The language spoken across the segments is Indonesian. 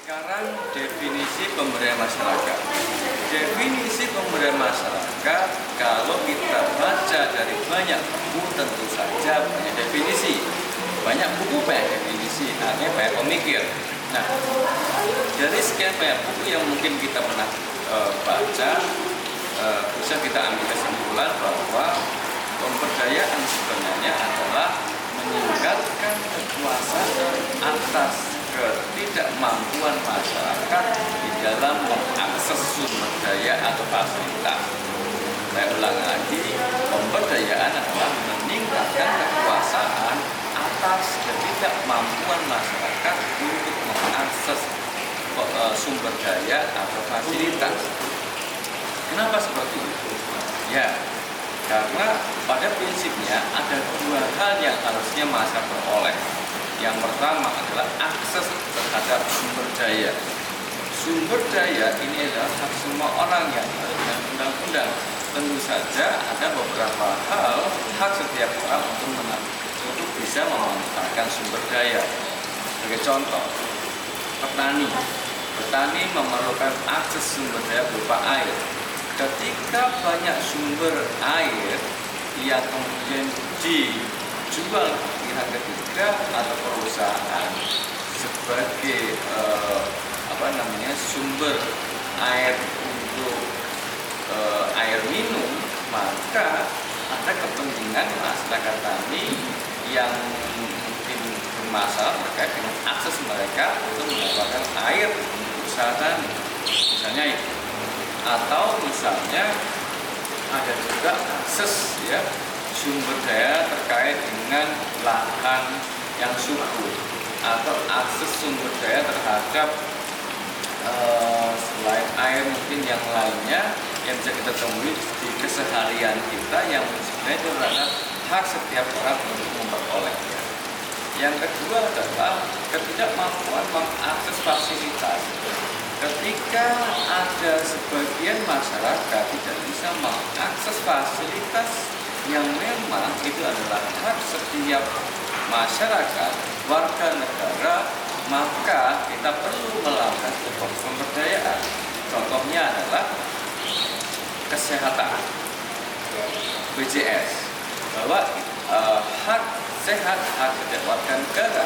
Sekarang definisi pemberdayaan masyarakat. Definisi pemberdayaan masyarakat kalau kita baca dari banyak buku tentu saja banyak definisi. Banyak buku banyak definisi, artinya banyak pemikir. Nah, dari sekian banyak buku yang mungkin kita pernah baca, bisa kita ambil kesimpulan bahwa pemberdayaan sebenarnya adalah meningkatkan kekuasaan atas ketidakmampuan masyarakat di dalam mengakses sumber daya atau fasilitas. Saya ulang lagi, pemberdayaan adalah meningkatkan kekuasaan atas ketidakmampuan masyarakat untuk mengakses sumber daya atau fasilitas. Kenapa seperti itu? Ya, karena pada prinsipnya ada dua hal yang harusnya masyarakat peroleh. Yang pertama adalah akses terhadap sumber daya. Sumber daya ini adalah hak semua orang yang ada dengan undang-undang. Tentu saja ada beberapa hal hak setiap orang untuk bisa memanfaatkan sumber daya. Sebagai contoh, petani memerlukan akses sumber daya berupa air. Ketika banyak sumber air yang kemudian dijual ke pihak ketiga atau perusahaan sebagai sumber air untuk air minum, maka ada kepentingan masyarakat tani yang mungkin bermasalah terkait dengan akses mereka untuk mendapatkan air untuk usaha tani, misalnya itu. Atau misalnya ada juga akses sumber daya terkait dengan lahan yang subur atau akses sumber daya terhadap selain air mungkin yang lainnya yang bisa kita temui di keseharian kita yang sebenarnya itu adalah hak setiap orang untuk memperolehnya. Yang kedua adalah ketidakmampuan mengakses fasilitas. Ketika ada sebagian masyarakat tidak bisa mengakses fasilitas yang memang itu adalah hak setiap masyarakat, warga negara, maka kita perlu melakukan pemberdayaan. Contohnya adalah kesehatan, BPJS, bahwa hak sehat hak setiap warga negara,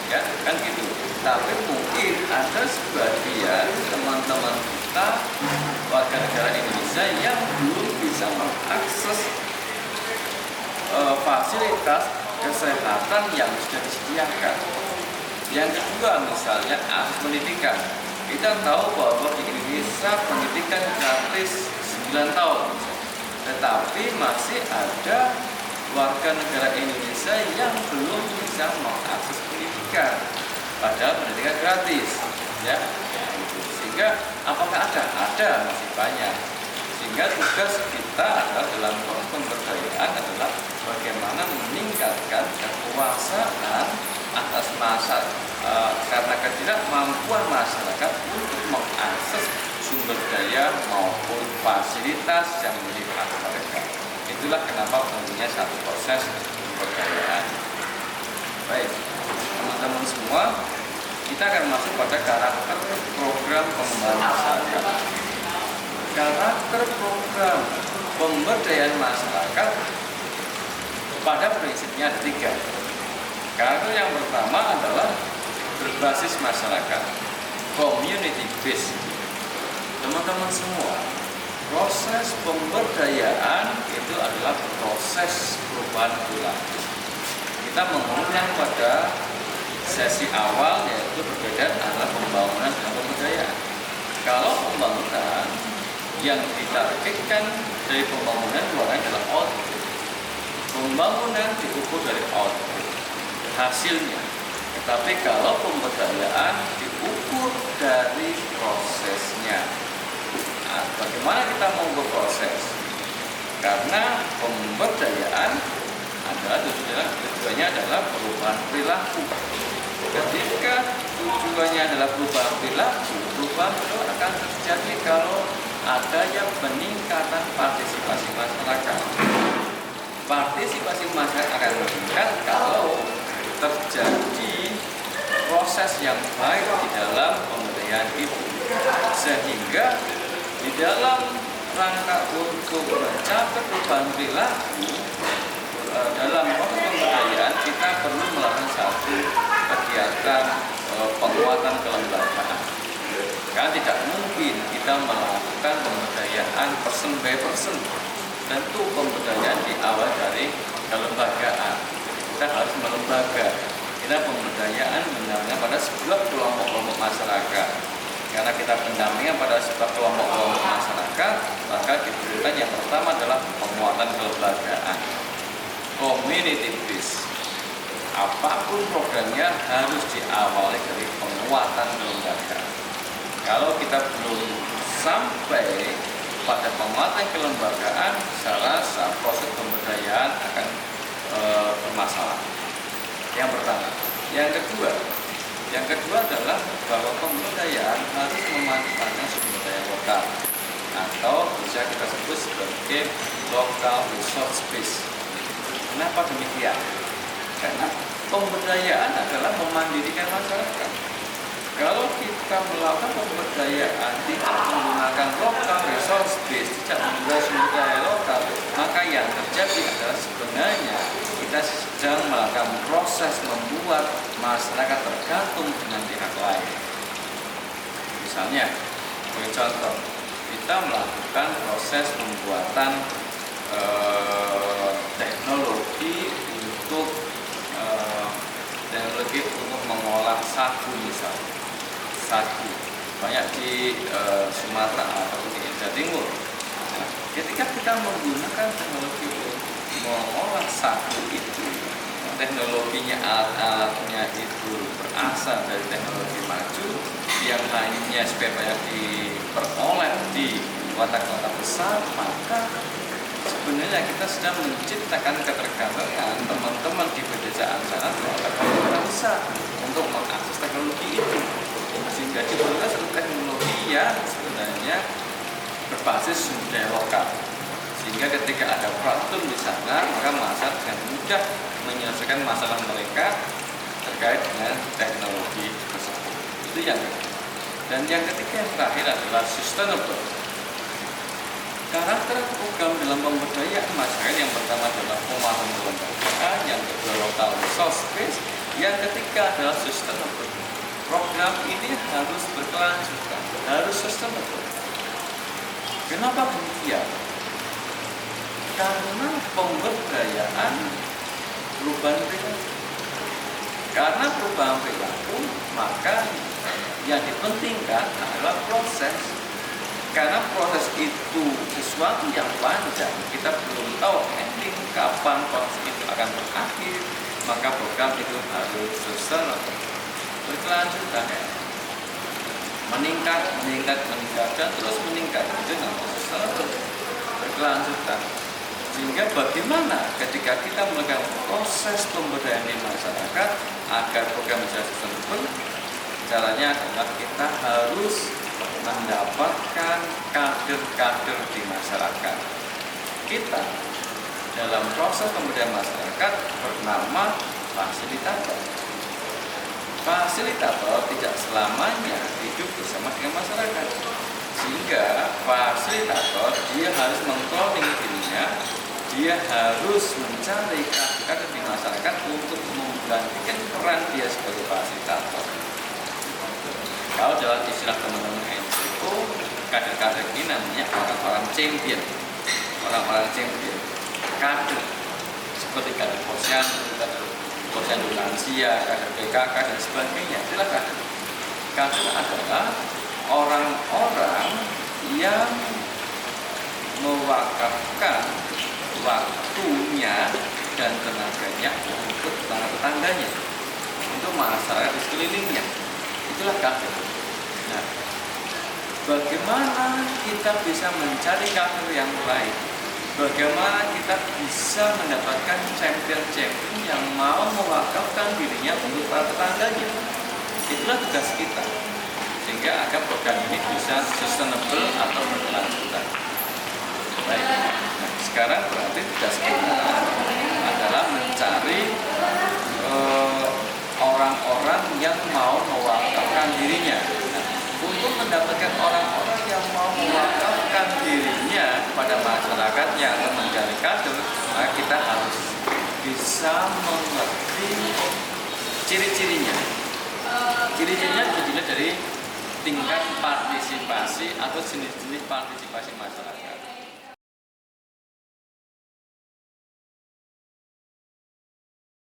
ya kan gitu. Tapi mungkin ada sebagian teman-teman kita warga negara Indonesia yang belum bisa mengakses fasilitas kesehatan yang sudah disediakan. Yang kedua misalnya akses pendidikan. Kita tahu bahwa di Indonesia pendidikan gratis 9 tahun, tetapi masih ada warga negara Indonesia yang belum bisa mengakses pendidikan, padahal pendidikan gratis, ya. Sehingga apakah ada? Ada, masih banyak. Sehingga tugas kita adalah dalam pemberdayaan adalah bagaimana meningkatkan kekuasaan atas karena ketidakmampuan masyarakat untuk mengakses sumber daya maupun fasilitas yang menjadi hak mereka. Itulah kenapa pentingnya satu proses pemberdayaan. Baik, teman-teman semua, kita akan masuk pada karakter program pengembangan masyarakat. Karakter program pemberdayaan masyarakat pada prinsipnya ada 3. Karakter yang pertama adalah berbasis masyarakat, community based. Teman-teman semua, proses pemberdayaan itu adalah proses perubahan perilaku. Kita mengulang pada sesi awal, yaitu perbedaan antara pembangunan dan pemberdayaan. Kalau pembangunan yang ditargetkan dari pembangunan luaran adalah output. Pembangunan diukur dari output, hasilnya. Tetapi kalau pemberdayaan diukur dari prosesnya. Nah, bagaimana kita mengukur proses? Karena pemberdayaan adalah tujuannya adalah perubahan perilaku. Ketika tujuannya adalah perubahan perilaku akan terjadi kalau adanya peningkatan partisipasi masyarakat. Partisipasi masyarakat akan meningkat kalau terjadi proses yang baik di dalam pemberdayaan pemberdayaan itu, sehingga di dalam rangka untuk mencapai perubahan perilaku dalam proses pemberdayaan kita perlu melakukan satu kegiatan penguatan kelembagaan. Karena tidak mungkin kita melakukan pemberdayaan person by person. Tentu pemberdayaan diawali dari kelembagaan. Kita harus melembaga. Kita pemberdayaan mendampingi pada sebuah kelompok-kelompok masyarakat. Karena kita pendampingan pada sebuah kelompok-kelompok masyarakat, maka diperlukan yang pertama adalah penguatan kelembagaan. Community based. Apapun programnya harus diawali dari penguatan kelembagaan. Kalau kita belum sampai pada penguatan kelembagaan, saya rasa proses pemberdayaan akan bermasalah. Yang pertama. Yang kedua adalah bahwa pemberdayaan harus memanfaatkan sumber daya lokal atau bisa kita sebut sebagai local resource base. Kenapa demikian? Karena pemberdayaan adalah memandirikan masyarakat. Kalau kita melakukan pemberdayaan tidak menggunakan local resource base, tidak menggunakan sumber daya lokal, maka yang terjadi adalah sebenarnya kita sedang melakukan proses membuat masyarakat tergantung dengan pihak lain. Misalnya, sebagai contoh, kita melakukan proses pembuatan teknologi untuk mengolah sagu misalnya. Sagu banyak di Sumatera atau di Indonesia Timur. Nah, ketika kita menggunakan teknologi untuk mengolah sagu itu, teknologinya, alat-alatnya itu berasal dari teknologi maju yang hanya supaya diperoleh di kota-kota besar, maka sebenarnya kita sedang menciptakan ketergantungan teman-teman di pedesaan sana terhadap kota besar untuk mengakses teknologi itu, sehingga diperlukan satu teknologi yang sebenarnya berbasis sumber daya lokal, sehingga ketika ada problem di sana maka masyarakat dengan mudah menyelesaikan masalah mereka terkait dengan teknologi tersebut. Itu yang kedua. Dan yang ketiga yang terakhir adalah sustainable. Karakter program dalam pemberdayaan masyarakat yang pertama adalah penguatan kelembagaan, yang kedua local resource base, yang ketiga adalah sustainable. Program ini harus berkelanjutan, harus sustainable. Kenapa demikian? Karena pemberdayaan perubahan perilaku. Karena perubahan perilaku, maka yang dipentingkan adalah proses. Karena proses itu sesuatu yang panjang, kita belum tahu ending kapan proses itu akan berakhir, maka program itu harus sustainable, berkelanjutan, meningkat dan terus meningkat. Itu namanya sustainable, berkelanjutan. Sehingga bagaimana ketika kita melakukan proses pemberdayaan di masyarakat agar program bisa sustainable, caranya adalah kita harus mendapatkan kader-kader di masyarakat. Kita dalam proses pemberdayaan masyarakat bernama fasilitator. Fasilitator tidak selamanya hidup bersama dengan masyarakat, sehingga fasilitator dia harus mengcloning dirinya, dia harus mencari kader-kader di masyarakat untuk menggantikan peran dia sebagai fasilitator. Kalau dalam istilah teman-teman NGO, kader-kader ini namanya orang-orang champion, kader seperti kader posyandu, kader posyandu lansia, kader PKK dan sebagainya. Itulah kader. Kader adalah orang-orang yang mewakafkan waktunya dan tenaganya untuk tetangganya, untuk masyarakat di sekelilingnya. Itulah kader. Nah, bagaimana kita bisa mencari kader yang baik? Bagaimana kita bisa mendapatkan champion-champion yang mau mewakafkan dirinya untuk para tetangganya? Itulah tugas kita, sehingga agar program ini bisa sustainable atau berkelanjutan. Baik, nah, sekarang berarti tugas kita adalah mencari orang-orang yang mau mewakafkan dirinya. Nah, untuk mendapatkan orang-orang yang mau mewakafkan dirinya kepada masyarakat yang akan mencari kader, maka kita harus bisa mengerti ciri-cirinya. Ciri-cirinya terdiri dari tingkat partisipasi atau jenis-jenis partisipasi masyarakat.